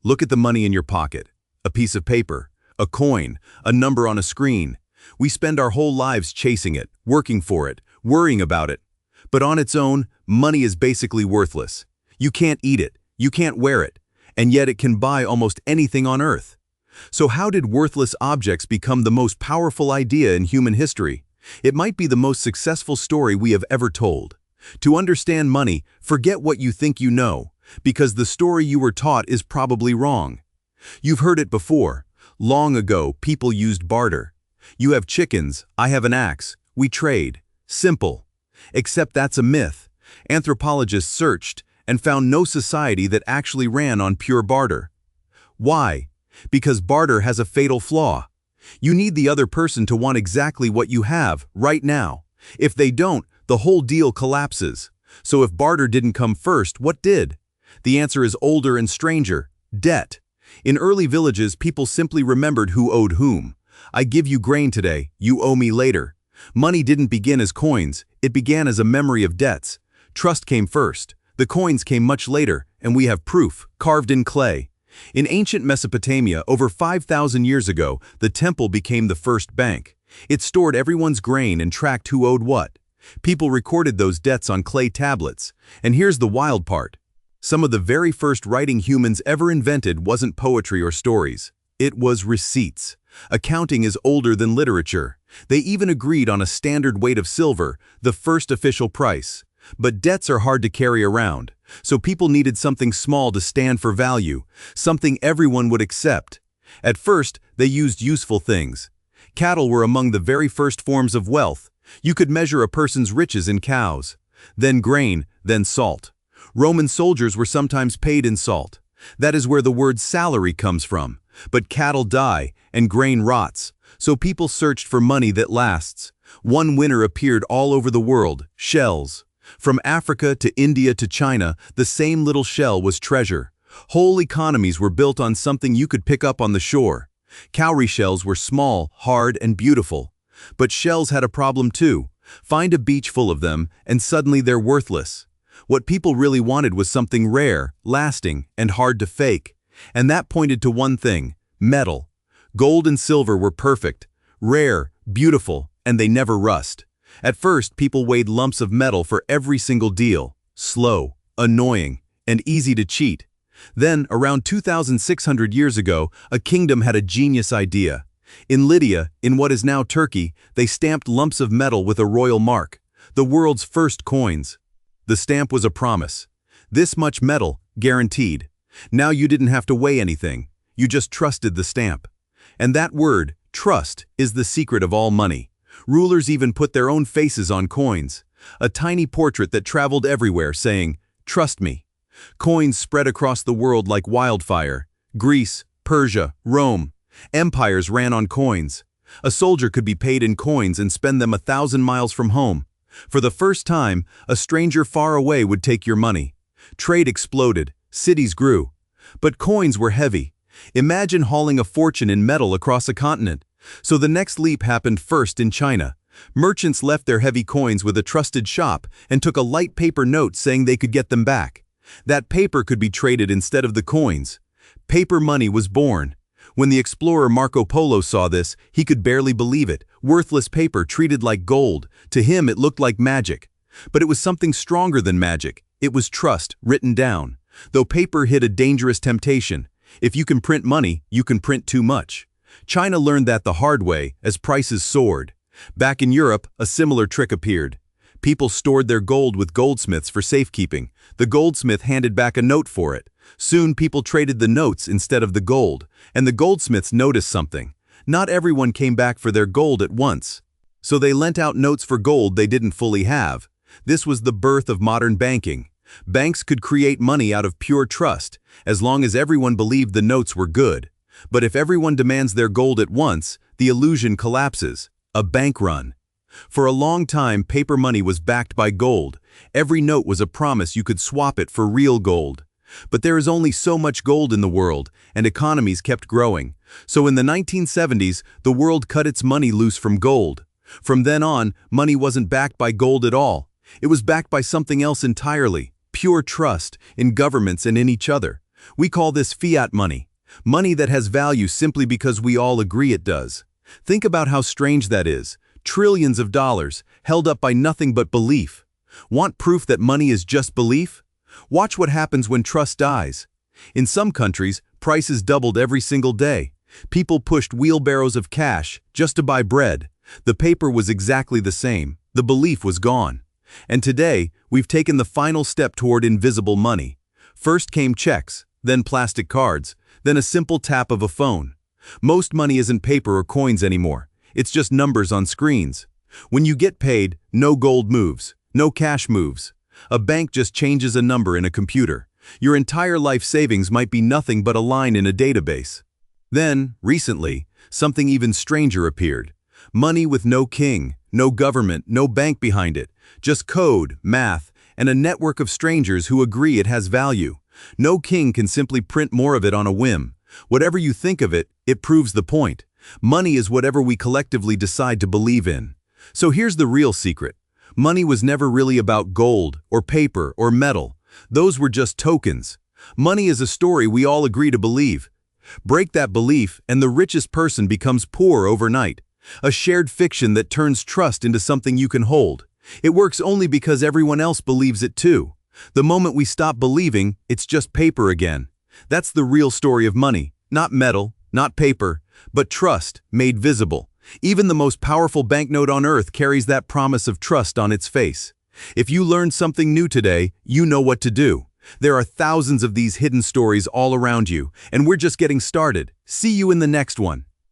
Look at the money in your pocket. A piece of paper, a coin, a number on a screen. We spend our whole lives chasing it, working for it, worrying about it. But on its own, money is basically worthless. You can't eat it, you can't wear it, and yet it can buy almost anything on earth. So how did worthless objects become the most powerful idea in human history? It might be the most successful story we have ever told. To understand money, forget what you think you know, because the story you were taught is probably wrong. You've heard it before. Long ago, people used barter. You have chickens, I have an axe, we trade. Simple. Except that's a myth. Anthropologists searched and found no society that actually ran on pure barter. Why? Because barter has a fatal flaw. You need the other person to want exactly what you have, right now. If they don't, the whole deal collapses. So if barter didn't come first, what did? The answer is older and stranger: debt. In early villages, people simply remembered who owed whom. I give you grain today, you owe me later. Money didn't begin as coins, it began as a memory of debts. Trust came first. The coins came much later, and we have proof, carved in clay. In ancient Mesopotamia, over 5,000 years ago, the temple became the first bank. It stored everyone's grain and tracked who owed what. People recorded those debts on clay tablets. And here's the wild part. Some of the very first writing humans ever invented wasn't poetry or stories. It was receipts. Accounting is older than literature. They even agreed on a standard weight of silver, the first official price. But debts are hard to carry around, so people needed something small to stand for value, something everyone would accept. At first, they used useful things. Cattle were among the very first forms of wealth. You could measure a person's riches in cows. Then grain, then salt. Roman soldiers were sometimes paid in salt. That is where the word salary comes from. But cattle die, and grain rots, so people searched for money that lasts. One winner appeared all over the world: shells. From Africa to India to China, the same little shell was treasure. Whole economies were built on something you could pick up on the shore. Cowrie shells were small, hard, and beautiful. But shells had a problem too. Find a beach full of them, and suddenly they're worthless. What people really wanted was something rare, lasting, and hard to fake. And that pointed to one thing: metal. Gold and silver were perfect, rare, beautiful, and they never rust. At first, people weighed lumps of metal for every single deal. Slow, annoying, and easy to cheat. Then, around 2,600 years ago, a kingdom had a genius idea. In Lydia, in what is now Turkey, they stamped lumps of metal with a royal mark, the world's first coins. The stamp was a promise. This much metal, guaranteed. Now you didn't have to weigh anything. You just trusted the stamp. And that word, trust, is the secret of all money. Rulers even put their own faces on coins. A tiny portrait that traveled everywhere saying, "Trust me." Coins spread across the world like wildfire. Greece, Persia, Rome. Empires ran on coins. A soldier could be paid in coins and spend them 1,000 miles from home. For the first time, a stranger far away would take your money. Trade exploded. Cities grew. But coins were heavy. Imagine hauling a fortune in metal across a continent. So the next leap happened first in China. Merchants left their heavy coins with a trusted shop and took a light paper note saying they could get them back. That paper could be traded instead of the coins. Paper money was born. When the explorer Marco Polo saw this, he could barely believe it. Worthless paper treated like gold. To him, it looked like magic. But it was something stronger than magic. It was trust, written down. Though paper hid a dangerous temptation. If you can print money, you can print too much. China learned that the hard way as prices soared. Back in Europe, a similar trick appeared. People stored their gold with goldsmiths for safekeeping. The goldsmith handed back a note for it. Soon people traded the notes instead of the gold, and the goldsmiths noticed something. Not everyone came back for their gold at once. So they lent out notes for gold they didn't fully have. This was the birth of modern banking. Banks could create money out of pure trust, as long as everyone believed the notes were good. But if everyone demands their gold at once, the illusion collapses. A bank run. For a long time, paper money was backed by gold. Every note was a promise you could swap it for real gold. But there is only so much gold in the world, and economies kept growing. So in the 1970s, the world cut its money loose from gold. From then on, money wasn't backed by gold at all. It was backed by something else entirely: pure trust in governments and in each other. We call this fiat money, money that has value simply because we all agree it does. Think about how strange that is. Trillions of dollars, held up by nothing but belief. Want proof that money is just belief? Watch what happens when trust dies. In some countries, prices doubled every single day. People pushed wheelbarrows of cash just to buy bread. The paper was exactly the same. The belief was gone. And today, we've taken the final step toward invisible money. First came checks, then plastic cards, then a simple tap of a phone. Most money isn't paper or coins anymore. It's just numbers on screens. When you get paid, no gold moves, no cash moves. A bank just changes a number in a computer. Your entire life savings might be nothing but a line in a database. Then, recently, something even stranger appeared. Money with no king, no government, no bank behind it. Just code, math, and a network of strangers who agree it has value. No king can simply print more of it on a whim. Whatever you think of it, it proves the point. Money is whatever we collectively decide to believe in. So here's the real secret. Money was never really about gold, or paper, or metal. Those were just tokens. Money is a story we all agree to believe. Break that belief, and the richest person becomes poor overnight. A shared fiction that turns trust into something you can hold. It works only because everyone else believes it too. The moment we stop believing, it's just paper again. That's the real story of money. Not metal, not paper, but trust made visible. Even the most powerful banknote on earth carries that promise of trust on its face. If you learned something new today, you know what to do. There are thousands of these hidden stories all around you, and we're just getting started. See you in the next one.